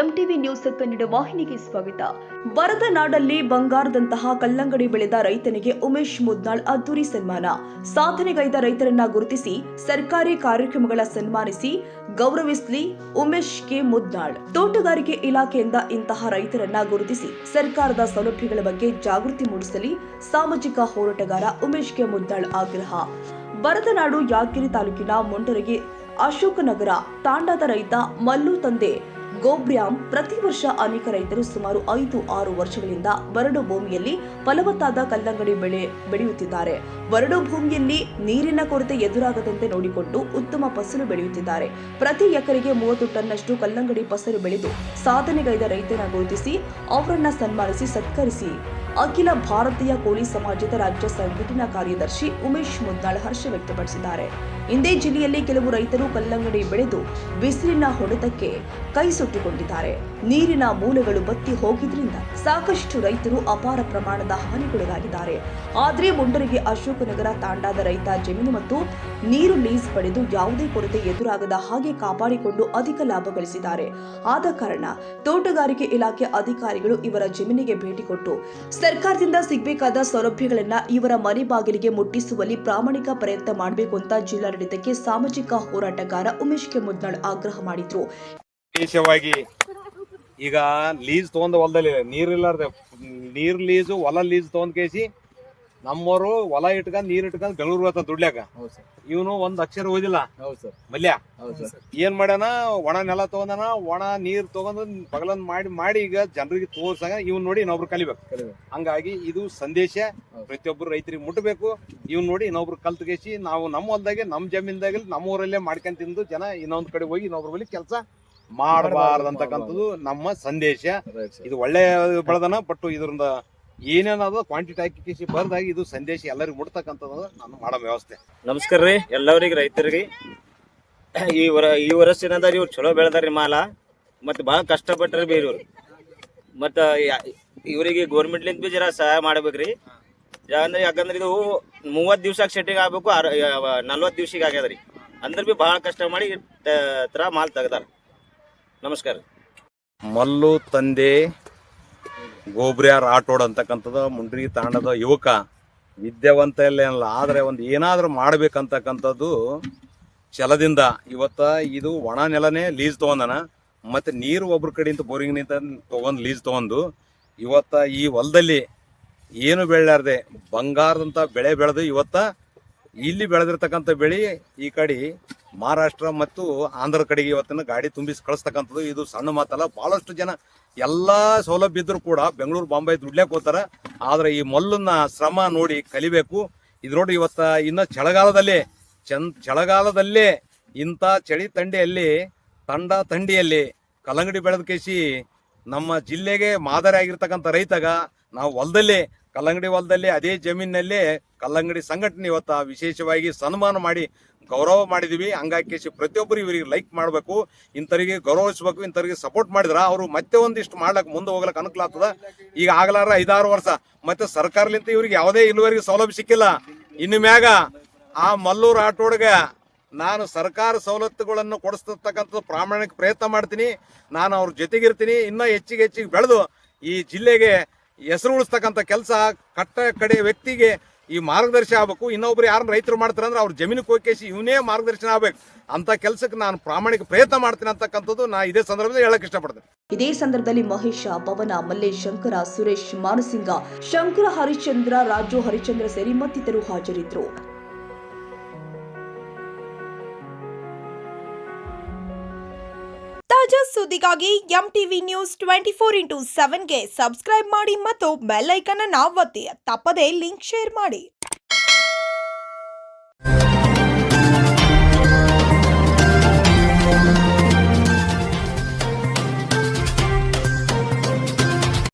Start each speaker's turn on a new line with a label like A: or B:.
A: MTV news Kannada ವಾಹಿನಿಗೆ ಸ್ವಾಗತ. ಬರದ ನಾಡಲ್ಲಿ ಬಂಗಾರದಂತಹ ಕಲ್ಲಂಗಡಿ ಬೆಳೆದ ರೈತನಿಗೆ ಉಮೇಶ್ ಮುದ್ನಾಳ್ ಅದ್ದೂರಿ ಸನ್ಮಾನ. ಸಾಧನೆಗೈದ ರೈತರನ್ನ ಗುರುತಿಸಿ ಸರ್ಕಾರಿ ಕಾರ್ಯಕ್ರಮಗಳ ಸನ್ಮಾನಿಸಿ ಗೌರವಿಸಲಿ ಉಮೇಶ್ ಕೆ ಮುದ್ನಾಳ್. ತೋಟಗಾರಿಕೆ ಇಲಾಖೆಯಿಂದ ಇಂತಹ ರೈತರನ್ನ ಗುರುತಿಸಿ ಸರ್ಕಾರದ ಸೌಲಭ್ಯಗಳ ಬಗ್ಗೆ ಜಾಗೃತಿ ಮೂಡಿಸಲಿ ಸಾಮಾಜಿಕ ಹೋರಾಟಗಾರ ಉಮೇಶ್ ಕೆ ಮುದ್ನಾಳ್ ಆಗ್ರಹ. ಬರದ ನಾಡು ಯಾದಗಿರಿ ತಾಲೂಕಿನ ಮುಂಡರಗಿ ಅಶೋಕನಗರ ತಾಂಡಾದ ರೈತ ಮಲ್ಲು ತಂದೆ ಗೋಬ್ರ್ಯಾಮ್ ಪ್ರತಿ ವರ್ಷ ಅನೇಕ ರೈತರು ಸುಮಾರು 5-6 ವರ್ಷಗಳಿಂದ ಬರಡು ಭೂಮಿಯಲ್ಲಿ ಫಲವತ್ತಾದ ಕಲ್ಲಂಗಡಿ ಬೆಳೆಯುತ್ತಿದ್ದಾರೆ. ಬರಡು ಭೂಮಿಯಲ್ಲಿ ನೀರಿನ ಕೊರತೆ ಎದುರಾಗದಂತೆ ನೋಡಿಕೊಂಡು ಉತ್ತಮ ಫಸಲು ಬೆಳೆಯುತ್ತಿದ್ದಾರೆ. ಪ್ರತಿ ಎಕರೆಗೆ 30 ಟನ್ನಷ್ಟು ಕಲ್ಲಂಗಡಿ ಫಸಲು ಬೆಳೆದು ಸಾಧನೆಗೈದ ರೈತನ ಗುರುತಿಸಿ ಅವರನ್ನ ಸನ್ಮಾನಿಸಿ ಸತ್ಕರಿಸಿ ಅಖಿಲ ಭಾರತೀಯ ಕೋಲಿ ಸಮಾಜದ ರಾಜ್ಯ ಸಂಘಟನಾ ಕಾರ್ಯದರ್ಶಿ ಉಮೇಶ್ ಮುದ್ನಾಳ್ ಹರ್ಷ ವ್ಯಕ್ತಪಡಿಸಿದ್ದಾರೆ. ಇಂದೇ ಜಿಲ್ಲೆಯಲ್ಲಿ ಕೆಲವು ರೈತರು ಕಲ್ಲಂಗಡಿ ಬೆಳೆದು ಬಿಸಿಲಿನ ಹೊಡೆತಕ್ಕೆ ಕೈ ಸುಟ್ಟುಕೊಂಡಿದ್ದಾರೆ. ನೀರಿನ ಮೂಲಗಳು ಬತ್ತಿ ಹೋಗಿದ್ರಿಂದ ಸಾಕಷ್ಟು ರೈತರು ಅಪಾರ ಪ್ರಮಾಣದ ಹಾನಿಗೊಳಗಾಗಿದ್ದಾರೆ. ಆದರೆ ಮುಂಡರಗಿ ಅಶೋಕನಗರ ತಾಂಡಾದ ರೈತ ಜಮೀನು ಮತ್ತು ನೀರು ಲೀಸ್ ಪಡೆದು ಯಾವುದೇ ಕೊರತೆ ಎದುರಾಗದ ಹಾಗೆ ಕಾಪಾಡಿಕೊಂಡು ಅಧಿಕ ಲಾಭ ಗಳಿಸಿದ್ದಾರೆ. ಆದ ಕಾರಣ ತೋಟಗಾರಿಕೆ ಇಲಾಖೆ ಅಧಿಕಾರಿಗಳು ಇವರ ಜಮೀನಿಗೆ ಭೇಟಿ ಕೊಟ್ಟು ಸರ್ಕಾರದಿಂದ ಸಿಗಬೇಕಾದ ಸೌಲಭ್ಯಗಳನ್ನ ಇವರ ಮನೆ ಬಾಗಿಲಿಗೆ ಮುಟ್ಟಿಸುವಲ್ಲಿ ಪ್ರಾಮಾಣಿಕ ಪ್ರಯತ್ನ ಮಾಡಬೇಕು ಅಂತ ಜಿಲ್ಲಾಡಳಿತಕ್ಕೆ ಸಾಮಾಜಿಕ ಹೋರಾಟಗಾರ ಉಮೇಶ್ ಕೆ ಮುದ್ನಾಳ್ ಆಗ್ರಹ ಮಾಡಿದ್ರು.
B: ವಿಶೇಷವಾಗಿ ಈಗ ಲೀಸ್ ತಗೊಂಡ ಹೊಲದಲ್ಲಿ ನೀರ್ ಲೀಸು ಹೊಲ ಲೀಸ್ ತಗೊಂಡ್ ಕೇಸಿ ನಮ್ಮವರು ಹೊಲ ಇಟ್ಕೊಂಡ್ ನೀರ್ ಇಟ್ಕೊಂಡ್ ಬೆಂಗಳೂರು ಹೋಗ್ತಾನ ದುಡ್ಲ್ಯಾಕ. ಇವನು ಒಂದ್ ಅಕ್ಷರ ಓದಿಲ್ಲ ಮಲ್ಯ. ಏನ್ ಮಾಡ್ಯಾನ, ಒಣ ನೆಲ ತಗೊಂಡನ, ಒಣ ನೀರ್ ತಗೊಂಡ್ ಬಗಲನ್ ಮಾಡಿ ಈಗ ಜನರಿಗೆ ತೋರ್ಸಂಗ ಇವ್ನ್ ನೋಡಿ ಇನ್ನೊಬ್ರು ಕಲಿಬೇಕು. ಹಂಗಾಗಿ ಇದು ಸಂದೇಶ ಪ್ರತಿಯೊಬ್ರು ರೈತರಿಗೆ ಮುಟ್ಟಬೇಕು. ಇವ್ನ್ ನೋಡಿ ಇನ್ನೊಬ್ರು ಕಲ್ತ್ಕೇಸಿ ನಾವು ನಮ್ಮ ಹೊಲದಾಗೆ ನಮ್ಮ ಜಮೀನ್ದಾಗ ನಮ್ಮ ಊರಲ್ಲೇ ಮಾಡ್ಕೊಂಡ್ ತಿಂದು ಜನ ಇನ್ನೊಂದ್ ಕಡೆ ಹೋಗಿ ಇನ್ನೊಬ್ರ ಬಳಿ ಕೆಲಸ ಮಾಡಬಾರ್ದಂತಕ್ಕಂಥದ್ದು ನಮ್ಮ ಸಂದೇಶ. ಇದು ಒಳ್ಳೆ ಬೆಳೆದನ, ಬಟ್ ಇದ್ರಿಂದ ಏನೇನಾದ್ರು ಕ್ವಾಂಟಿಟಿ ಹಾಕಿ ಬರ್ದಾಗಿ ಇದು ಸಂದೇಶ ಎಲ್ಲರಿಗೂ ಮುಟ್ತಕ್ಕಂಥದ್ದು ನಾನು ಮಾಡೋ ವ್ಯವಸ್ಥೆ.
C: ನಮಸ್ಕಾರ ರೀ ಎಲ್ಲರಿಗೆ ರೈತರಿಗೆ. ಈ ವರ್ಷದಿಂದ ಇವ್ರು ಚಲೋ ಬೆಳೆದಾರಿ ಮಾಲ, ಮತ್ತು ಭಾಳ ಕಷ್ಟಪಟ್ಟರಿ ಬಿ ಇವ್ರು. ಮತ್ತು ಇವರಿಗೆ ಗೌರ್ಮೆಂಟ್ಲಿಂದ ಬಿ ಜರ ಸಹಾಯ ಮಾಡ್ಬೇಕ್ರಿ. ಯಾಕಂದ್ರೆ ಇದು 30 ದಿವ್ಸಕ್ಕೆ ಸೆಟ್ಟಿಂಗ್ ಆಗ್ಬೇಕು, 40 ದಿವ್ಸಿಗೆ ಆಗ್ಯದ್ರಿ. ಅಂದ್ರೆ ಬಿ ಭಾಳ ಕಷ್ಟ ಮಾಡಿ ತರ ಮಾಲ್ ತೆಗ್ದಾರ. ನಮಸ್ಕಾರ.
B: ಮಲ್ಲು ತಂದೆ ಗೋಬ್ರ್ಯಾರ್ ಆಟೋಡ್ ಅಂತಕ್ಕಂಥದ್ದು ಮುಂಡ್ರಗಿ ತಾಂಡದ ಯುವಕ, ವಿದ್ಯಾವಂತ ಇಲ್ಲ, ಆದರೆ ಒಂದು ಏನಾದರೂ ಮಾಡ್ಬೇಕಂತಕ್ಕಂಥದ್ದು ಛಲದಿಂದ ಇವತ್ತ ಇದು ಒಣ ನೆಲನೇ ಲೀಸ್ ತೊಗೊಂಡನ, ಮತ್ತು ನೀರು ಒಬ್ರ ಕಡೆಯಿಂದ ಬೋರಿಂಗ್ ನಿಂತ ತೊಗೊಂಡು ಲೀಸ್ ತೊಗೊಂಡು ಇವತ್ತ ಈ ಹೊಲದಲ್ಲಿ ಏನು ಬೆಳೆಯಾರ್ದೆ ಬಂಗಾರದಂಥ ಬೆಳೆ ಬೆಳೆದು ಇವತ್ತ ಇಲ್ಲಿ ಬೆಳೆದಿರ್ತಕ್ಕಂಥ ಬೆಳೆ ಈ ಕಡೆ ಮಹಾರಾಷ್ಟ್ರ ಮತ್ತು ಆಂಧ್ರ ಕಡೆಗೆ ಇವತ್ತಿನ ಗಾಡಿ ತುಂಬಿಸಿ ಕಳಿಸ್ತಕ್ಕಂಥದ್ದು ಇದು ಸಣ್ಣ ಮಾತಲ್ಲ. ಭಾಳಷ್ಟು ಜನ ಎಲ್ಲ ಸೌಲಭ್ಯ ಇದ್ರೂ ಕೂಡ ಬೆಂಗಳೂರು ಬಾಂಬೆ ದುಡ್ಲಿಕ್ಕೆ ಹೋಗ್ತಾರೆ. ಆದರೆ ಈ ಮಲ್ಲನ್ನ ಶ್ರಮ ನೋಡಿ ಕಲಿಬೇಕು. ಇದು ನೋಡಿ ಇವತ್ತ ಇನ್ನು ಚಳಿಗಾಲದಲ್ಲೇ ಇಂಥ ಚಳಿ ತಂಡಿಯಲ್ಲಿ ಕಲ್ಲಂಗಡಿ ಬೆಳೆದ ಕೇಸಿ ನಮ್ಮ ಜಿಲ್ಲೆಗೆ ಮಾದರಿ ಆಗಿರ್ತಕ್ಕಂಥ ರೈತಗ ನಾವು ಕಲ್ಲಂಗಡಿ ಹೊಲದಲ್ಲಿ ಅದೇ ಜಮೀನಿನಲ್ಲೇ ಕಲ್ಲಂಗಡಿ ಸಂಘಟನೆ ಇವತ್ತ ವಿಶೇಷವಾಗಿ ಸನ್ಮಾನ ಮಾಡಿ ಗೌರವ ಮಾಡಿದೀವಿ. ಹಂಗಾಗಿ ಪ್ರತಿಯೊಬ್ಬರು ಇವರಿಗೆ ಲೈಕ್ ಮಾಡಬೇಕು, ಇಂಥವರಿಗೆ ಗೌರವಿಸಬೇಕು, ಇಂಥವ್ರಿಗೆ ಸಪೋರ್ಟ್ ಮಾಡಿದ್ರ ಅವರು ಮತ್ತೆ ಒಂದಿಷ್ಟು ಮಾಡ್ಲಕ್ಕೆ ಮುಂದೆ ಹೋಗ್ಲಕ್ಕೆ ಅನುಕೂಲ ಆಗ್ತದ. ಈಗ ಆಗಲಾರ 5-6 ವರ್ಷ ಮತ್ತೆ ಸರ್ಕಾರಲಿಂತ ಇವ್ರಿಗೆ ಯಾವುದೇ ಇಳುವರಿಗೆ ಸೌಲಭ್ಯ ಸಿಕ್ಕಿಲ್ಲ. ಇನ್ನು ಮ್ಯಾಗ ಆ ಮಲ್ಲೂರು ಆಟೋಡ್ಗೆ ನಾನು ಸರ್ಕಾರ ಸವಲತ್ತುಗಳನ್ನು ಕೊಡಿಸ್ತಕ್ಕಂಥದ್ದು ಪ್ರಾಮಾಣಿಕ ಪ್ರಯತ್ನ ಮಾಡ್ತೀನಿ. ನಾನು ಅವ್ರ ಜೊತೆಗಿರ್ತೀನಿ. ಇನ್ನೂ ಹೆಚ್ಚಿಗೆ ಬೆಳೆದು ಈ ಜಿಲ್ಲೆಗೆ ಹೆಸರು ಉಳಿಸ್ತಕ್ಕಂಥ ಕೆಲಸ ಕಡೆ ವ್ಯಕ್ತಿಗೆ ಈ ಮಾರ್ಗದರ್ಶಿ ಆಗಬೇಕು. ಇನ್ನೊಬ್ರು ಯಾರನ್ನ ರೈತರು ಮಾಡ್ತಾರೆ ಅಂದ್ರೆ ಅವ್ರ ಜಮೀನಿಗೆ ಹೋಗಿ ಇವನೇ ಮಾರ್ಗದರ್ಶನ ಆಗ್ಬೇಕು. ಅಂತ ಕೆಲಸಕ್ಕೆ ನಾನು ಪ್ರಾಮಾಣಿಕ ಪ್ರಯತ್ನ ಮಾಡ್ತೀನಿ ಅಂತಕ್ಕಂಥದ್ದು ನಾ ಇದೇ ಸಂದರ್ಭದಲ್ಲಿ ಹೇಳಕ್ ಇಷ್ಟಪಡ್ತೇನೆ.
A: ಇದೇ ಸಂದರ್ಭದಲ್ಲಿ ಮಹೇಶ, ಪವನ, ಮಲ್ಲೇಶ್, ಶಂಕರ, ಸುರೇಶ್, ಮಾನಸಿಂಗ, ಶಂಕರ, ಹರಿಶ್ಚಂದ್ರ, ರಾಜು, ಹರಿಶ್ಚಂದ್ರ ಸೇರಿ ಮತ್ತಿತರರು ಹಾಜರಿದ್ದರು.
D: ತಾಜಾ ಸುದ್ದಿಗಾಗಿ ಎಂಟಿವಿ ನ್ಯೂಸ್ 24x7ಗೆ ಸಬ್ಸ್ಕ್ರೈಬ್ ಮಾಡಿ ಮತ್ತು ಬೆಲ್ ಐಕಾನ್ ಅನ್ನು ಒತ್ತಿ. ತಪ್ಪದೇ ಲಿಂಕ್ ಶೇರ್ ಮಾಡಿ.